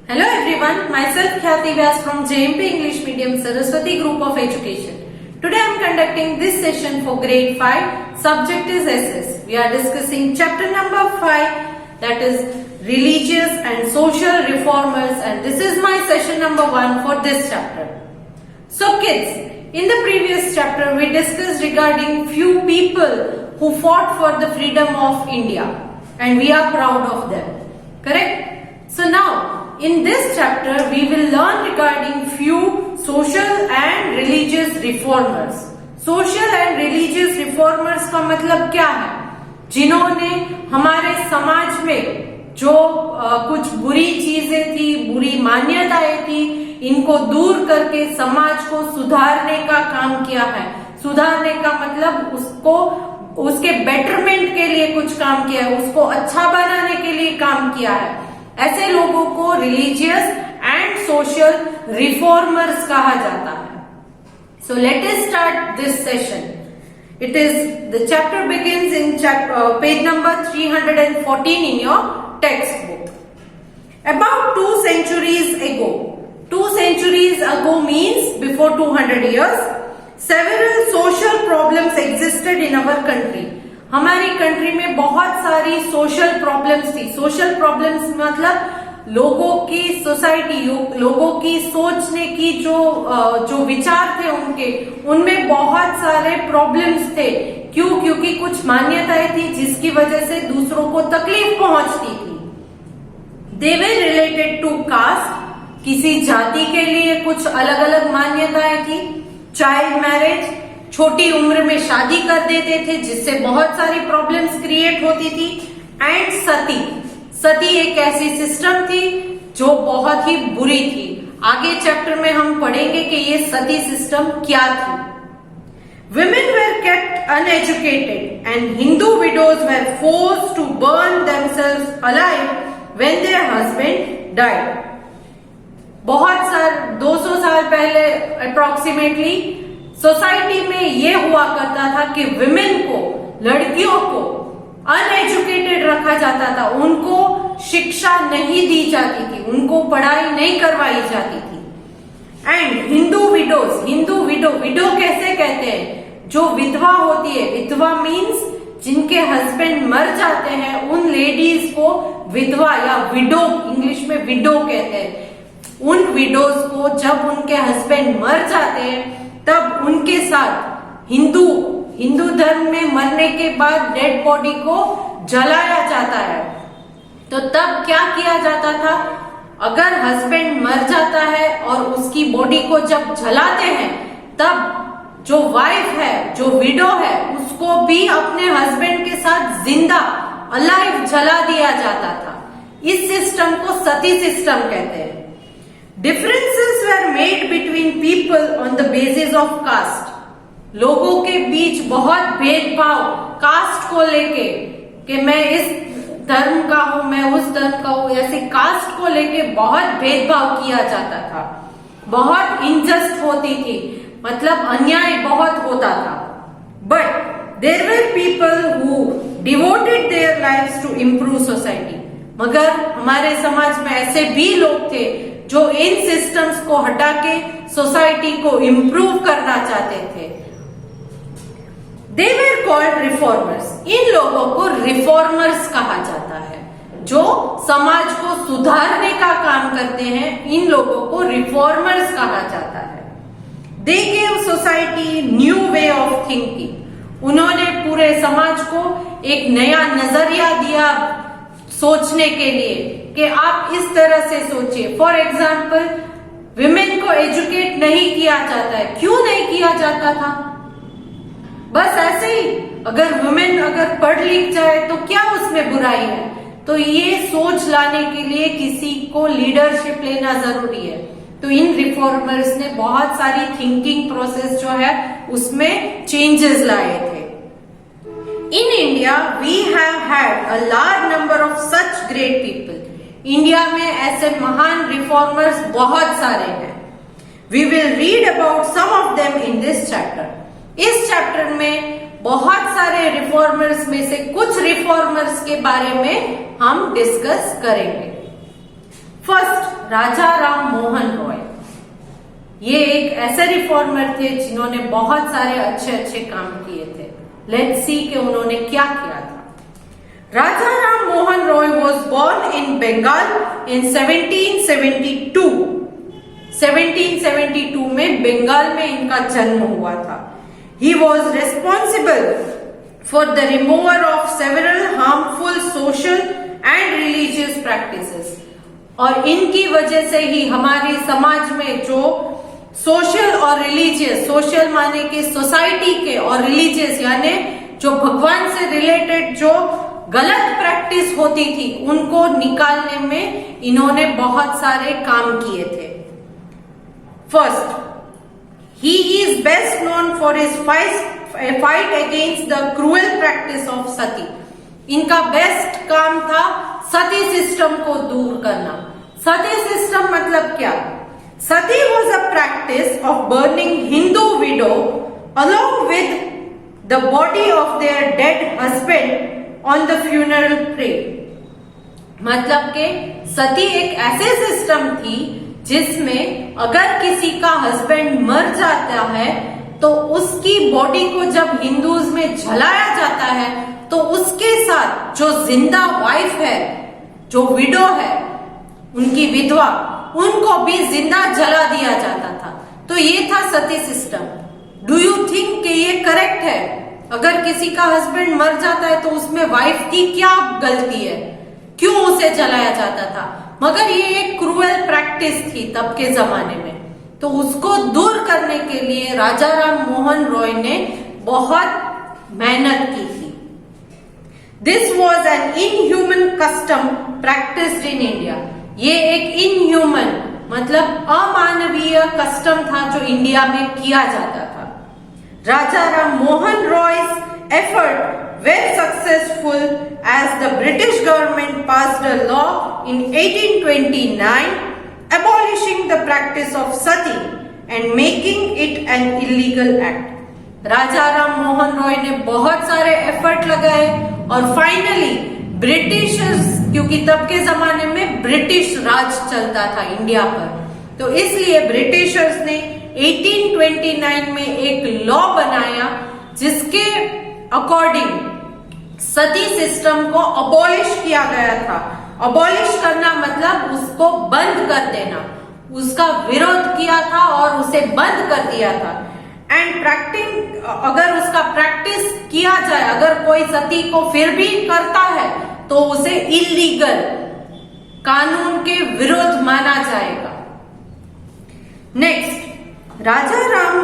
Hello everyone, myself Khyati Vyas from JMP English Medium Saraswati Group of Education. Today I am conducting this session for grade 5. Subject is SS. We are discussing chapter number 5, that is religious and social reformers, and this is my session number 1 for this chapter. So kids, in the previous chapter we discussed regarding few people who fought for the freedom of India and we are proud of them. Correct? So now in this chapter we will learn regarding few social and religious reformers. Social and religious reformers का मतलब क्या है? जिन्होंने हमारे समाज में जो कुछ बुरी चीजें थी, बुरी मान्यताएं थी, इनको दूर करके समाज को सुधारने का काम किया है. सुधारने का मतलब उसको उसके बेटरमेंट के लिए कुछ काम किया है, उसको अच्छा बनाने के लिए काम किया है. ऐसे लोगों को रिलीजियस एंड सोशल रिफॉर्मर्स कहा जाता है. So let us start this session. It is the chapter begins in page number 314 in your textbook. About 2 centuries ago. 2 centuries ago means before 200 years. Several social problems existed in our country. हमारी country में बहुत सारी social problems थी. Social problems मतलब लोगों की society, लोगों की सोचने की जो विचार थे उनके, उनमें बहुत सारे प्रॉब्लम्स थे. क्यों? क्योंकि कुछ मान्यताएं थी जिसकी वजह से दूसरों को तकलीफ पहुंचती थी. दे वर रिलेटेड टू कास्ट. किसी जाति के लिए कुछ अलग अलग मान्यताएं थी. चाइल्ड मैरिज, छोटी उम्र में शादी कर देते थे जिससे बहुत सारी प्रॉब्लम्स क्रिएट होती थी. एंड सती एक ऐसी सिस्टम थी जो बहुत ही बुरी थी. आगे चैप्टर में हम पढ़ेंगे कि ये सती सिस्टम क्या थी. Women were kept uneducated and Hindu widows were forced to burn themselves alive when their husband died. बहुत साल 200 साल पहले अप्रोक्सीमेटली सोसाइटी में ये हुआ करता था कि विमेन को, लड़कियों को अनएजुकेटेड रखा जाता था. उनको शिक्षा नहीं दी जाती थी, उनको पढ़ाई नहीं करवाई जाती थी. एंड हिंदू विडो कैसे कहते हैं? जो विधवा होती है. विधवा मीन्स जिनके हस्बैंड मर जाते हैं, उन लेडीज को विधवा या विडो, इंग्लिश में विडो कहते हैं. उन विडोज को जब उनके हस्बैंड मर जाते हैं तब उनके साथ हिंदू धर्म में मरने के बाद डेड बॉडी को जलाया जाता है. तो तब क्या किया जाता था? अगर हस्बैंड मर जाता है और उसकी बॉडी को जब जलाते हैं तब जो वाइफ है, जो विडो है, उसको भी अपने हस्बैंड के साथ जिंदा अलाइव जला दिया जाता था. इस सिस्टम को सती सिस्टम कहते हैं. Differences were made between people on the basis of caste. लोगों के बीच बहुत भेदभाव कास्ट को लेके, कि मैं इस धर्म का हूं, मैं उस धर्म का हूं, ऐसे कास्ट को लेके बहुत भेदभाव किया जाता था. बहुत इनजस्ट होती थी, मतलब अन्याय बहुत होता था. But there were people who devoted their lives to improve society. मगर हमारे समाज में ऐसे भी लोग थे जो इन सिस्टम्स को हटा के सोसाइटी को इम्प्रूव करना चाहते थे. They were called reformers. इन लोगों को रिफॉर्मर्स कहा जाता है, जो समाज को सुधारने का काम करते हैं. इन लोगों को रिफॉर्मर्स कहा जाता है. They gave society new way of thinking. उन्होंने पूरे समाज को एक नया नजरिया दिया सोचने के लिए कि आप इस तरह से सोचिए. फॉर एग्जाम्पल, विमेन को एजुकेट नहीं किया जाता है. क्यों नहीं किया जाता था? बस ऐसे ही. अगर वुमेन अगर पढ़ लिख जाए तो क्या उसमें बुराई है? तो ये सोच लाने के लिए किसी को लीडरशिप लेना जरूरी है. तो इन रिफॉर्मर्स ने बहुत सारी थिंकिंग प्रोसेस जो है उसमें चेंजेस लाए थे. In India, we have had a large number of such great people. India में ऐसे महान रिफॉर्मर्स बहुत सारे हैं. We will read about some of them in this chapter. इस चैप्टर में बहुत सारे रिफॉर्मर्स में से कुछ रिफॉर्मर्स के बारे में हम डिस्कस करेंगे. फर्स्ट, राजा राम मोहन रॉय। ये एक ऐसे रिफॉर्मर थे जिन्होंने बहुत सारे अच्छे अच्छे काम किए थे। लेट्स सी कि उन्होंने क्या किया था। Raja Ram Mohan Roy was born in Bengal in 1772। 1772 में बंगाल में इनका जन्म हुआ था। He was responsible for the removal of several harmful social and religious practices। और इनकी वजह से ही हमारे समाज में जो सोशल और रिलीजियस, सोशल माने के सोसाइटी के, और रिलीजियस यानी जो भगवान से रिलेटेड जो गलत प्रैक्टिस होती थी उनको निकालने में इन्होंने बहुत सारे काम किए थे। First, he is best known for his fight against the cruel practice of sati। इनका बेस्ट काम था सती सिस्टम को दूर करना। सती सिस्टम मतलब क्या? Sati was a practice of burning Hindu widow along with the body of their dead husband on the funeral pyre। मतलब के सती एक ऐसे सिस्टम थी जिसमें अगर किसी का हस्बैंड मर जाता है तो उसकी बॉडी को जब हिंदूज में जलाया जाता है तो उसके साथ जो जिंदा वाइफ है, जो विडो है, उनकी विधवा, उनको भी जिंदा जला दिया जाता था। तो ये था सती सिस्टम। डू यू थिंक कि ये करेक्ट है? अगर किसी का हस्बैंड मर जाता है तो उसमें वाइफ की क्या गलती है? क्यों उसे जलाया जाता था? मगर ये एक क्रूएल प्रैक्टिस थी तब के जमाने में। तो उसको दूर करने के लिए राजा राम मोहन रॉय ने बहुत मेहनत की थी। This was an inhuman custom practised in India. ये एक इनह्यूमन मतलब अमानवीय कस्टम था जो इंडिया में किया जाता था। Raja Ram Mohan रॉय's effort were successful as the British government passed a law in 1829 abolishing the practice of sati and making it an illegal act। राजा राम मोहन रॉय ने बहुत सारे एफर्ट लगाए और फाइनली ब्रिटिशर्स, क्योंकि तब के जमाने में ब्रिटिश राज चलता था इंडिया पर, तो इसलिए ब्रिटिशर्स ने 1829 में एक लॉ बनाया जिसके अकॉर्डिंग सती सिस्टम को अबॉलिश किया गया था। अबॉलिश करना मतलब उसको बंद कर देना, उसका विरोध किया था और उसे बंद कर दिया था। एंड अगर उसका प्रैक्टिस किया जाए, अगर कोई सती को फिर भी करता है तो उसे इलीगल, कानून के विरोध माना जाएगा। Next, Raja Ram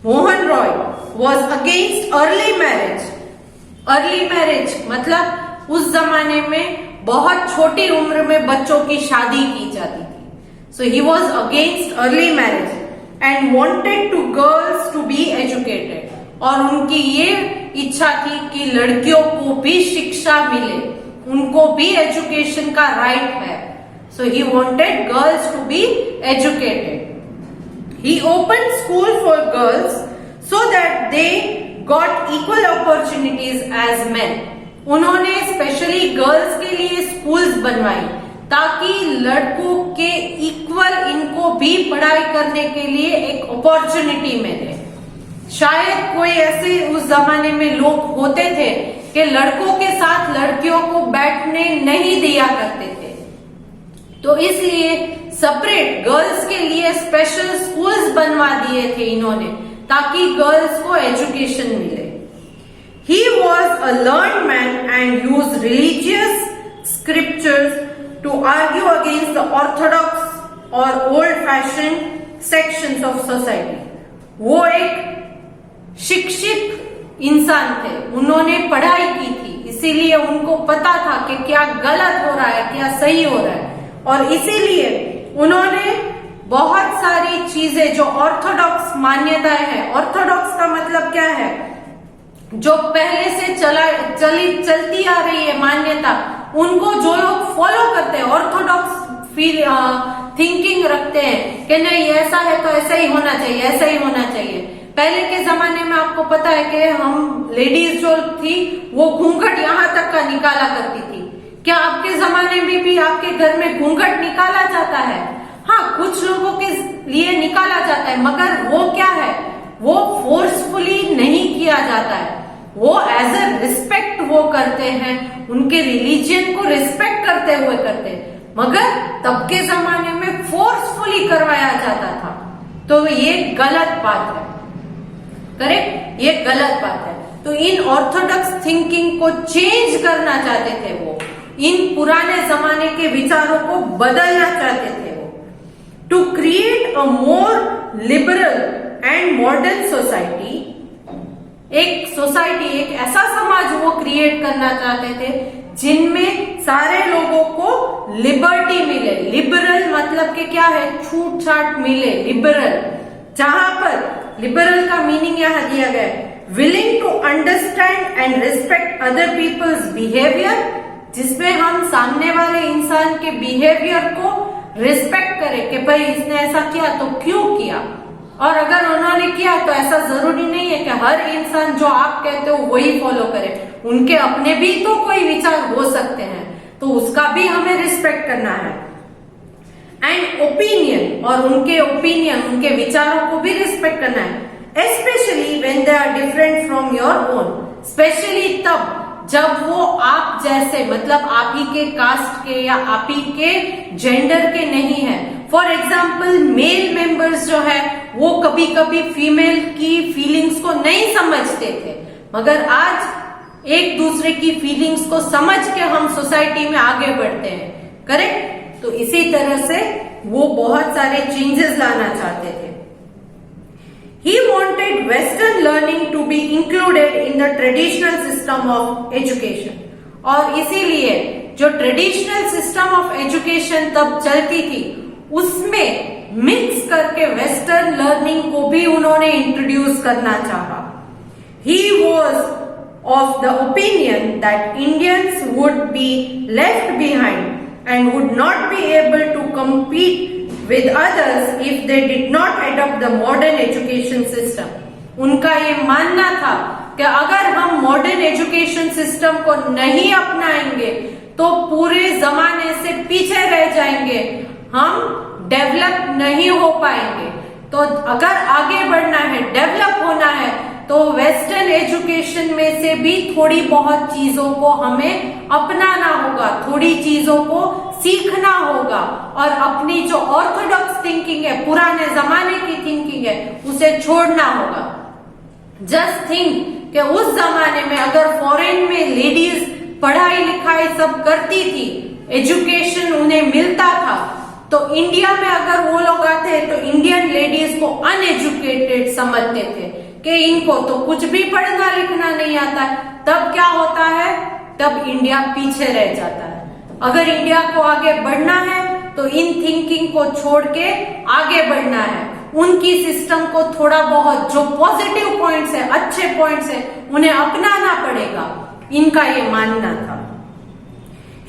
Mohan Roy was against early marriage. Early marriage मतलब उस जमाने में बहुत छोटी उम्र में बच्चों की शादी की जाती थी। So he was against early marriage and wanted to girls to be educated. और उनकी ये इच्छा थी कि लड़कियों को भी शिक्षा मिले, उनको भी एजुकेशन का राइट है। So he wanted girls to be educated. He opened school for girls so that they got equal opportunities as men। उन्होंने स्पेशली गर्ल्स के लिए स्कूल्स बनवाई ताकि लड़कों के इक्वल इनको भी पढ़ाई करने के लिए एक अपॉर्चुनिटी मिले। शायद कोई ऐसे उस जमाने में लोग होते थे कि लड़कों के साथ लड़कियों को बैठने नहीं दिया करते थे, तो इसलिए सेपरेट गर्ल्स के लिए स्पेशल स्कूल्स बनवा दिए थे इन्होंने ताकि गर्ल्स को एजुकेशन मिले। He was a learned man and used religious scriptures to argue against the orthodox or old-fashioned sections of society। वो एक शिक्षित इंसान थे, उन्होंने पढ़ाई की थी, इसीलिए उनको पता था कि क्या गलत हो रहा है, क्या सही हो रहा है, और इसीलिए उन्होंने बहुत सारी चीजें जो ऑर्थोडॉक्स मान्यताएं हैं, ऑर्थोडॉक्स का मतलब क्या है, जो पहले से चलती आ रही है मान्यता, उनको जो लोग फॉलो करते हैं, ऑर्थोडॉक्स थिंकिंग रखते हैं कि नहीं ऐसा है तो ऐसा ही होना चाहिए, ऐसा ही होना चाहिए। पहले के जमाने में आपको पता है कि हम लेडीज जो थी वो घूंघट यहाँ तक का निकाला करती थी, क्या आपके जमाने में भी आपके घर में घूंघट निकाला जाता है? हाँ, कुछ लोगों के लिए निकाला जाता है, मगर वो क्या है, वो फोर्सफुली नहीं किया जाता है, वो एज ए रिस्पेक्ट वो करते हैं, उनके रिलीजन को रिस्पेक्ट करते हुए करते हैं। मगर तब के जमाने में फोर्सफुली करवाया जाता था, तो ये गलत बात है। करेक्ट, ये गलत बात है। तो इन ऑर्थोडॉक्स थिंकिंग को चेंज करना चाहते थे वो, इन पुराने जमाने के विचारों को बदलना चाहते थे वो, to create a more liberal and modern society. एक सोसाइटी, एक ऐसा समाज वो क्रिएट करना चाहते थे जिनमें सारे लोगों को लिबर्टी मिले। लिबरल मतलब कि क्या है, छूट छाट मिले, लिबरल। जहां पर लिबरल का मीनिंग यहां दिया गया है, willing to understand and respect other people's behaviour, जिसमें हम सामने वाले इंसान के बिहेवियर को रिस्पेक्ट करें कि भाई इसने ऐसा किया तो क्यों किया, और अगर उन्होंने किया तो ऐसा जरूरी नहीं है कि हर इंसान जो आप कहते हो वही फॉलो करे, उनके अपने भी तो कोई विचार हो सकते हैं, तो उसका भी हमें रिस्पेक्ट करना है। एंड ओपिनियन, और उनके ओपिनियन, उनके विचारों को भी रिस्पेक्ट करना है, especially when they are different from your own, specially तब जब वो आप जैसे, मतलब आप ही के कास्ट के या आप ही के जेंडर के नहीं है। फॉर एग्जाम्पल, मेल मेंबर्स जो है वो कभी कभी फीमेल की फीलिंग्स को नहीं समझते थे, मगर आज एक दूसरे की फीलिंग्स को समझ के हम सोसाइटी में आगे बढ़ते हैं। करेक्ट, तो इसी तरह से वो बहुत सारे चेंजेस लाना चाहते थे। He wanted Western learning to be included in the traditional system of education, और इसीलिए जो ट्रेडिशनल सिस्टम ऑफ एजुकेशन तब चलती थी उसमें मिक्स करके वेस्टर्न लर्निंग को भी उन्होंने इंट्रोड्यूस करना चाहा। He was of the opinion that Indians would be left behind and would not be able to compete with others if they did not adopt the modern education system. उनका ये मानना था कि अगर हम मॉडर्न एजुकेशन सिस्टम को नहीं अपनाएंगे तो पूरे जमाने से पीछे रह जाएंगे, हम डेवलप नहीं हो पाएंगे। तो अगर आगे बढ़ना है, डेवलप होना है, तो वेस्टर्न एजुकेशन में से भी थोड़ी बहुत चीजों को हमें अपनाना होगा, थोड़ी चीजों को सीखना होगा, और अपनी जो ऑर्थोडॉक्स थिंकिंग है, पुराने जमाने की थिंकिंग है, उसे छोड़ना होगा। जस्ट थिंक कि उस जमाने में अगर फॉरेन में लेडीज पढ़ाई लिखाई सब करती थी, एजुकेशन उन्हें मिलता था, तो इंडिया में अगर वो लोग आते तो इंडियन लेडीज को अनएजुकेटेड समझते थे कि इनको तो कुछ भी पढ़ना लिखना नहीं आता है। तब क्या होता है, तब इंडिया पीछे रह जाता है। अगर इंडिया को आगे बढ़ना है तो इन थिंकिंग को छोड़ के आगे बढ़ना है, उनकी सिस्टम को थोड़ा बहुत जो पॉजिटिव पॉइंट्स है, अच्छे पॉइंट्स है, उन्हें अपनाना पड़ेगा, इनका ये मानना था।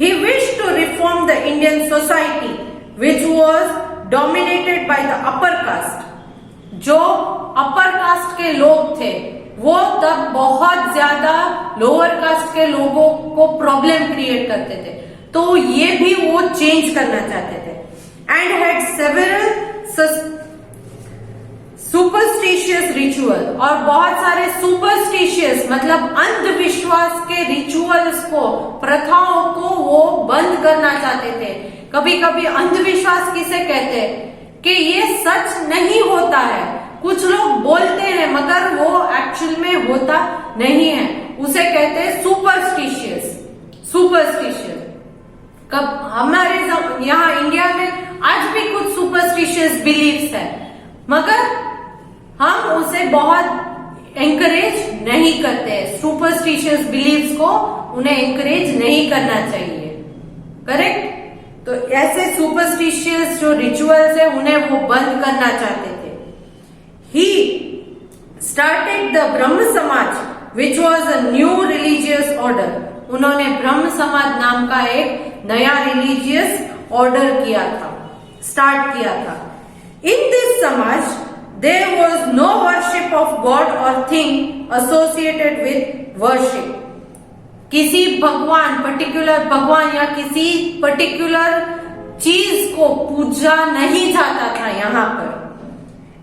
He wished to reform the Indian society which was dominated by the upper caste. जो अपर कास्ट के लोग थे वो तब बहुत ज्यादा लोअर कास्ट के लोगों को प्रॉब्लम क्रिएट करते थे, तो ये भी वो चेंज करना चाहते थे। And had several superstitious ritual, और बहुत सारे सुपरस्टिशियस मतलब अंधविश्वास के रिचुअल्स को, प्रथाओं को वो बंद करना चाहते थे। कभी कभी अंधविश्वास किसे कहते हैं कि ये सच नहीं होता है, कुछ लोग बोलते हैं मगर वो एक्चुअल में होता नहीं है, उसे कहते हैं सुपरस्टिशियस। सुपरस्टिशियस कब हमारे यहाँ इंडिया में आज भी कुछ सुपरस्टिशियस बिलीव्स है, मगर हम उसे बहुत एंकरेज नहीं करते। सुपरस्टिशियस बिलीव्स को उन्हें एंकरेज नहीं करना चाहिए। करेक्ट, तो ऐसे सुपरस्टिशियस जो रिचुअल्स है उन्हें वो बंद करना चाहते थे। ही स्टार्टेड द ब्रह्म समाज which was a new religious order. उन्होंने ब्रह्म समाज नाम का एक नया रिलीजियस ऑर्डर किया था, स्टार्ट किया था। इन दिस समाज there was no worship of God और थिंग एसोसिएटेड विद वर्शिप। किसी पर्टिकुलर भगवान या किसी पर्टिकुलर चीज को पूजा नहीं जाता था यहाँ पर।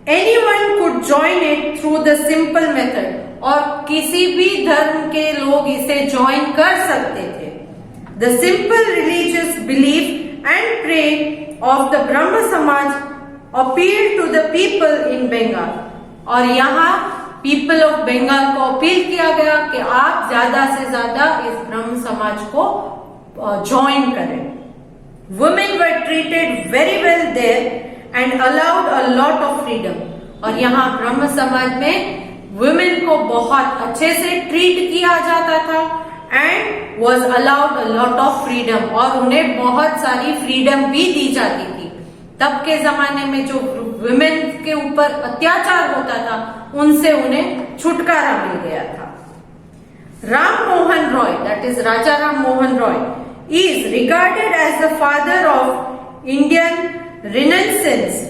Anyone could join it through the simple method, और किसी भी धर्म के लोग इसे ज्वाइन कर सकते थे। The simple religious belief and prayer of the Brahma Samaj appealed to the people in Bengal, और यहाँ पीपल ऑफ बंगाल को अपील किया गया कि आप ज्यादा से ज्यादा इस ब्रह्म समाज को ज्वाइन करें। Women were treated very well there and allowed a lot of freedom, और यहाँ ब्रह्म समाज में वुमेन को बहुत अच्छे से ट्रीट किया जाता था and was allowed a lot of freedom, और उन्हें बहुत सारी फ्रीडम भी दी जाती थी। तब के जमाने में जो वुमेन के ऊपर अत्याचार होता था उनसे उन्हें छुटकारा मिल गया था। Ram Mohan Roy, that is Raja Ram Mohan Roy, is regarded as the father of Indian renaissance,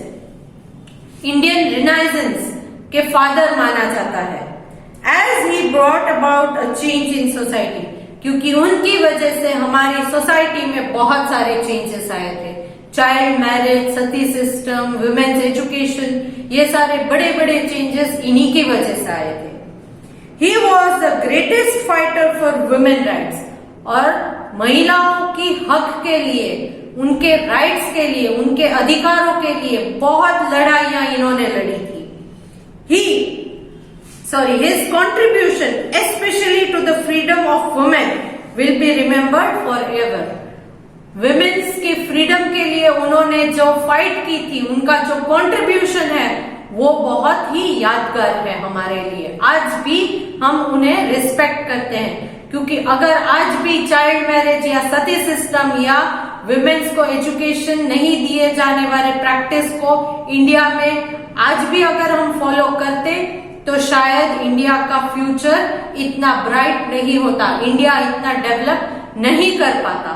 Indian renaissance के फादर माना जाता है। As he brought about a change in society, क्योंकि उनकी वजह से हमारी सोसाइटी में बहुत सारे चेंजेस आए थे। चाइल्ड मैरिज, सती सिस्टम, वुमेन्स एजुकेशन, ये सारे बड़े बड़े चेंजेस इन्हीं की वजह से आए थे। ही was the greatest fighter for women rights, और महिलाओं की हक के लिए, उनके राइट्स के लिए, उनके अधिकारों के लिए बहुत लड़ाइयां इन्होंने लड़ी थी। His contribution, especially to the freedom of women, will be remembered forever. Women's की फ्रीडम के लिए उन्होंने जो फाइट की थी, उनका जो कंट्रीब्यूशन है वो बहुत ही यादगार है हमारे लिए। आज भी हम उन्हें रिस्पेक्ट करते हैं, क्योंकि अगर आज भी चाइल्ड मैरिज या सती सिस्टम या विमेन्स को एजुकेशन नहीं दिए जाने वाले प्रैक्टिस को इंडिया में आज भी अगर हम फॉलो करते तो शायद इंडिया का फ्यूचर इतना ब्राइट नहीं होता, इंडिया इतना डेवलप नहीं कर पाता।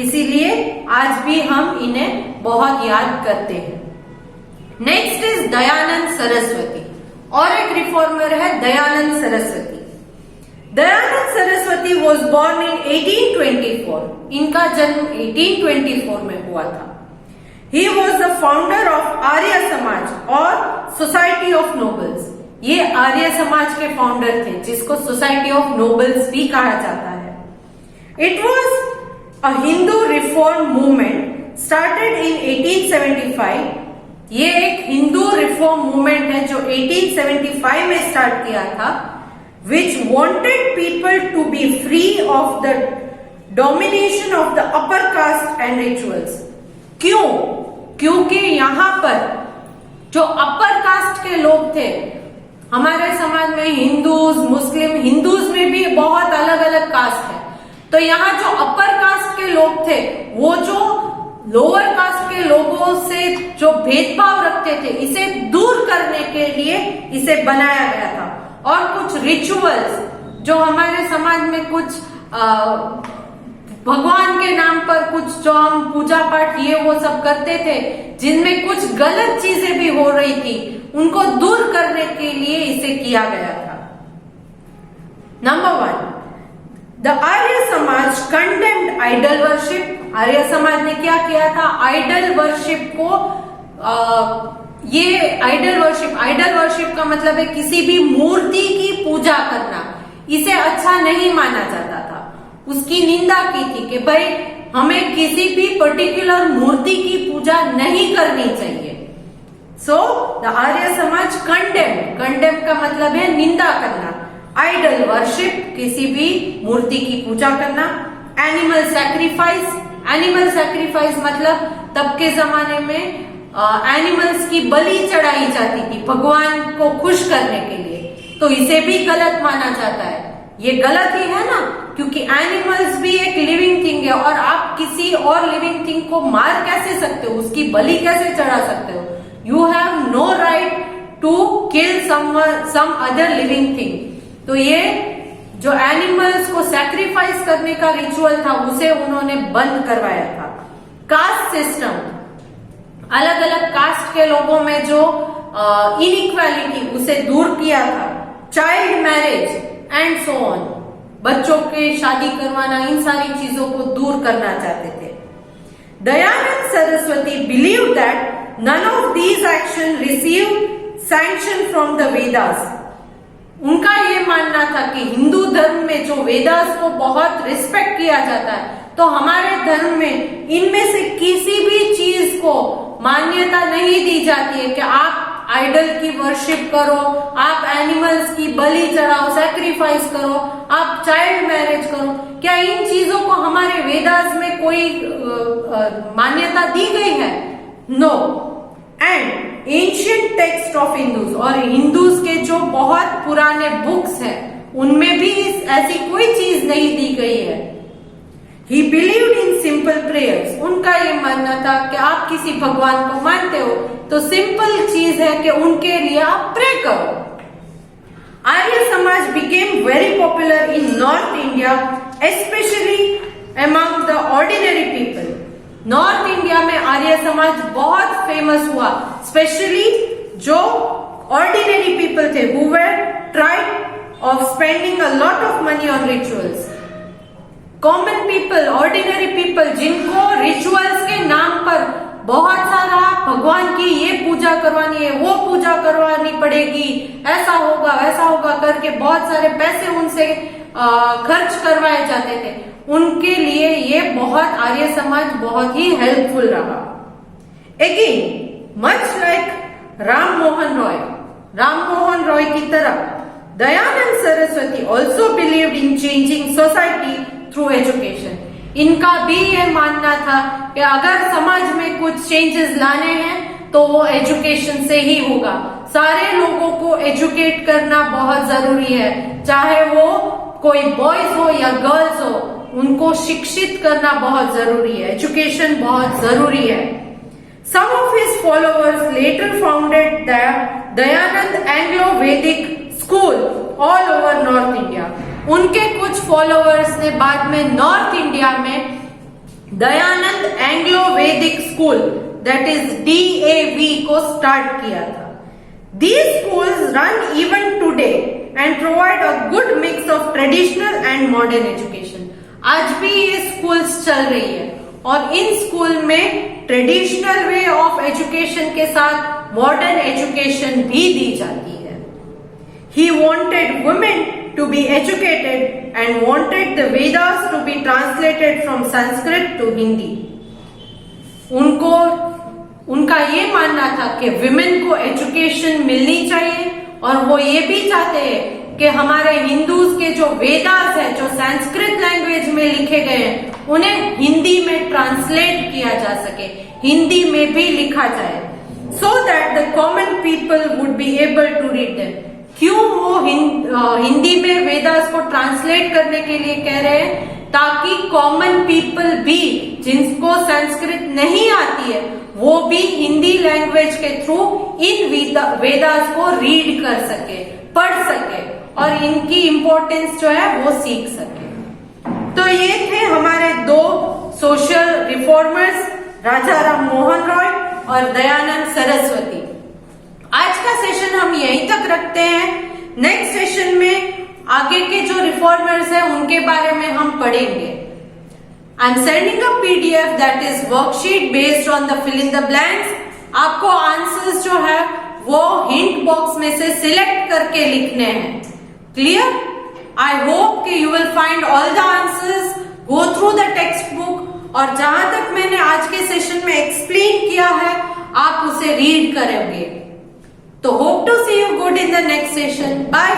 इसीलिए आज भी हम इन्हें बहुत याद करते हैं। नेक्स्ट इज दयानंद सरस्वती, और एक रिफॉर्मर है Dayanand Saraswati. Dayanand Saraswati was born in 1824, इनका जन्म 1824 में हुआ था। He was the founder of Arya Samaj और सोसाइटी ऑफ नोबल्स, ये आर्य समाज के फाउंडर थे जिसको सोसाइटी ऑफ नोबल्स भी कहा जाता है। It was a Hindu reform movement started in 1875, ये एक हिंदू रिफॉर्म मूवमेंट है जो 1875 में स्टार्ट किया था, which wanted people to be free of the domination of the upper caste and rituals. क्यों? क्योंकि यहाँ पर जो अपर कास्ट के लोग थे, हमारे समाज में हिंदूज, मुस्लिम, हिंदूज में भी बहुत अलग अलग कास्ट है, तो यहाँ जो अपर कास्ट के लोग थे वो जो लोअर कास्ट के लोगों से जो भेदभाव रखते थे, इसे दूर करने के लिए इसे बनाया गया था। और कुछ रिचुअल्स जो हमारे समाज में कुछ भगवान के नाम पर कुछ जो हम पूजा पाठ ये वो सब करते थे, जिनमें कुछ गलत चीजें भी हो रही थी, उनको दूर करने के लिए इसे किया गया था। Number 1, the Arya Samaj condemned idol worship. Arya Samaj ने क्या किया था? आइडल वर्शिप को ये आइडल वर्शिप का मतलब है किसी भी मूर्ति की पूजा करना, इसे अच्छा नहीं माना जाता था। उसकी निंदा की थी कि भाई हमें किसी भी पर्टिकुलर मूर्ति की पूजा नहीं करनी चाहिए। So the Arya Samaj condemn का मतलब है निंदा करना। आइडल वर्शिप, किसी भी मूर्ति की पूजा करना। एनिमल सैक्रिफाइस मतलब तब के जमाने में एनिमल्स की बलि चढ़ाई जाती थी भगवान को खुश करने के लिए, तो इसे भी गलत माना जाता है। ये गलत ही है ना, क्योंकि एनिमल्स भी एक लिविंग थिंग है और आप किसी और लिविंग थिंग को मार कैसे सकते हो, उसकी बलि कैसे चढ़ा सकते हो? You have no right to kill some other living thing. तो ये जो एनिमल्स को सैक्रिफाइस करने का रिचुअल था उसे उन्होंने बंद करवाया था। कास्ट सिस्टम, अलग अलग कास्ट के लोगों में जो इनइक्वालिटी उसे दूर किया था। Child marriage and so on, बच्चों के शादी करवाना, इन सारी चीजों को दूर करना चाहते थे। Dayanand Saraswati believe that none of these action receive sanction from the Vedas. उनका ये मानना था कि हिंदू धर्म में जो वेदास को बहुत रिस्पेक्ट किया जाता है, तो हमारे धर्म में इनमें से किसी भी चीज को मान्यता नहीं दी जाती है कि आप आइडल की वर्शिप करो, आप एनिमल्स की बलि चढ़ाओ, सैक्रिफाइस करो, आप चाइल्ड मैरिज करो। क्या इन चीजों को हमारे वेदास में कोई मान्यता दी गई है? No. And ancient text of Hindus, और हिंदूज के जो बहुत पुराने बुक्स हैं उनमें भी ऐसी कोई चीज नहीं दी गई है। He believed in simple prayers. उनका ये मानना था कि आप किसी भगवान को मानते हो तो सिंपल चीज है कि उनके लिए आप प्रे करो। Arya Samaj became very popular in North India, especially among the ordinary people. North India में आर्य समाज बहुत फेमस हुआ, स्पेशली जो ऑर्डिनरी पीपल थे, who were tired of spending a lot of money on rituals. Common people, ordinary people, जिनको rituals के नाम पर बहुत सारा भगवान की ये पूजा करवानी है, वो पूजा करवानी पड़ेगी, ऐसा होगा वैसा होगा करके बहुत सारे पैसे उनसे खर्च करवाए जाते थे, उनके लिए ये बहुत आर्य समाज बहुत ही हेल्पफुल रहा। Again much like Ram Mohan Roy की तरह Dayanand Saraswati also believed in changing society through education. इनका भी ये मानना था कि अगर समाज में कुछ चेंजेस लाने हैं तो वो एजुकेशन से ही होगा। सारे लोगों को एजुकेट करना बहुत जरूरी है, चाहे वो कोई बॉयज हो या गर्ल्स हो, उनको शिक्षित करना बहुत जरूरी है, एजुकेशन बहुत जरूरी है। Some of his followers later founded the Dayanand Anglo-Vedic School all over North India. उनके कुछ फॉलोअर्स ने बाद में नॉर्थ इंडिया में दयानंद एंग्लो वैदिक स्कूल, दैट इज DAV, को स्टार्ट किया था। These schools run even today and provide a good mix of traditional and modern education. आज भी ये स्कूल्स चल रही है और इन स्कूल में ट्रेडिशनल वे ऑफ एजुकेशन के साथ मॉडर्न एजुकेशन भी दी जाती है। He wanted women to be educated and wanted the Vedas to be translated from Sanskrit to Hindi. उनका ये मानना था कि विमेन को एजुकेशन मिलनी चाहिए और वो ये भी चाहते हैं कि हमारे हिंदूज के जो वेदास है, जो संस्कृत लैंग्वेज में लिखे गए हैं, उन्हें हिंदी में ट्रांसलेट किया जा सके, हिंदी में भी लिखा जाए, so that the common people would be able to read them. क्यों वो हिंदी में वेदास को ट्रांसलेट करने के लिए कह रहे हैं? ताकि कॉमन पीपल भी, जिनको संस्कृत नहीं आती है, वो भी हिंदी लैंग्वेज के थ्रू इन वेदास को रीड कर सके, पढ़ सके और इनकी इम्पोर्टेंस जो है वो सीख सके। तो ये थे हमारे दो सोशल रिफॉर्मर्स, राजा राम मोहन रॉय और दयानंद सरस्वती। आज का सेशन हम यहीं तक रखते हैं। नेक्स्ट सेशन में आगे के जो रिफॉर्मर्स हैं उनके बारे में हम पढ़ेंगे। I am sending a PDF that is worksheet based on the fill in the blanks. आपको आंसर्स जो है वो हिंट बॉक्स में से सिलेक्ट करके लिखने हैं। क्लियर? आई होप कि you will find all the answers, go through the text book, और जहां तक मैंने आज के सेशन में एक्सप्लेन किया है आप उसे रीड करेंगे। तो hope to see you good in the next session. Bye.